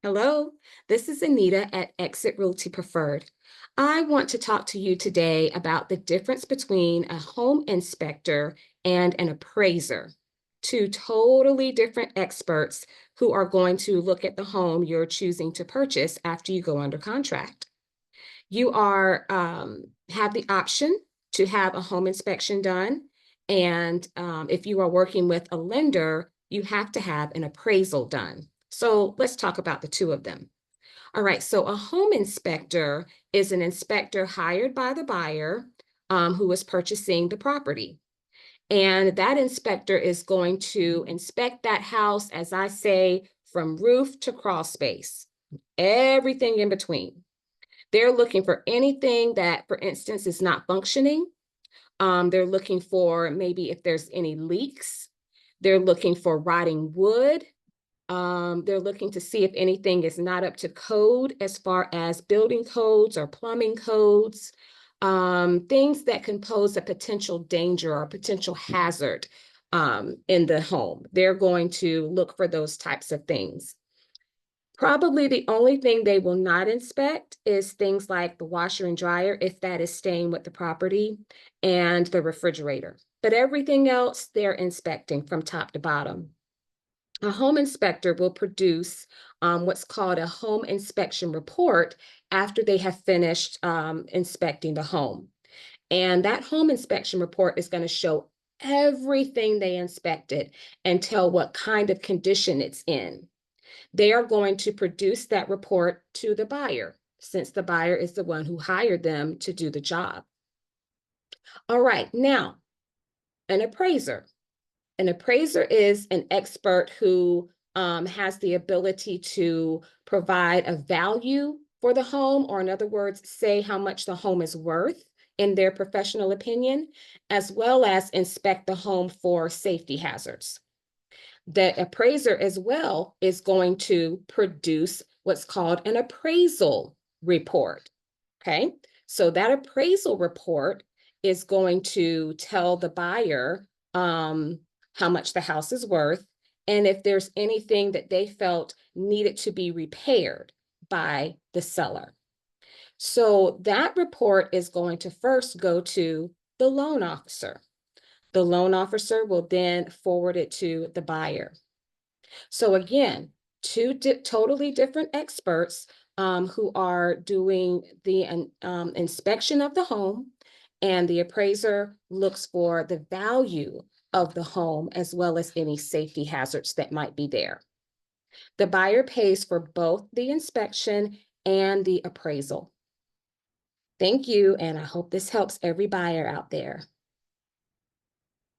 Hello, this is Anita at Exit Realty Preferred. I want to talk to you today about the difference between a home inspector and an appraiser, two totally different experts who are going to look at the home you're choosing to purchase after you go under contract. You have the option to have a home inspection done, and if you are working with a lender, you have to have an appraisal done. So let's talk about the two of them. All right, so a home inspector is an inspector hired by the buyer who is purchasing the property. And that inspector is going to inspect that house, as I say, from roof to crawl space, everything in between. They're looking for anything that, for instance, is not functioning. They're looking for maybe if there's any leaks. They're looking for rotting wood. They're looking to see if anything is not up to code as far as building codes or plumbing codes, things that can pose a potential danger or potential hazard in the home. They're going to look for those types of things. Probably the only thing they will not inspect is things like the washer and dryer, if that is staying with the property, and the refrigerator. But everything else, they're inspecting from top to bottom. A home inspector will produce what's called a home inspection report after they have finished inspecting the home. And that home inspection report is going to show everything they inspected and tell what kind of condition it's in. They are going to produce that report to the buyer, since the buyer is the one who hired them to do the job. All right, now, an appraiser. An appraiser is an expert who has the ability to provide a value for the home, or in other words, say how much the home is worth in their professional opinion, as well as inspect the home for safety hazards. The appraiser as well is going to produce what's called an appraisal report. Okay, so that appraisal report is going to tell the buyer how much the house is worth and if there's anything that they felt needed to be repaired by the seller. So that report is going to first go to the loan officer. The loan officer will then forward it to the buyer. So again, two totally different experts who are doing the inspection of the home, and the appraiser looks for the value of the home as well as any safety hazards that might be there. The buyer pays for both the inspection and the appraisal. Thank you, and I hope this helps every buyer out there.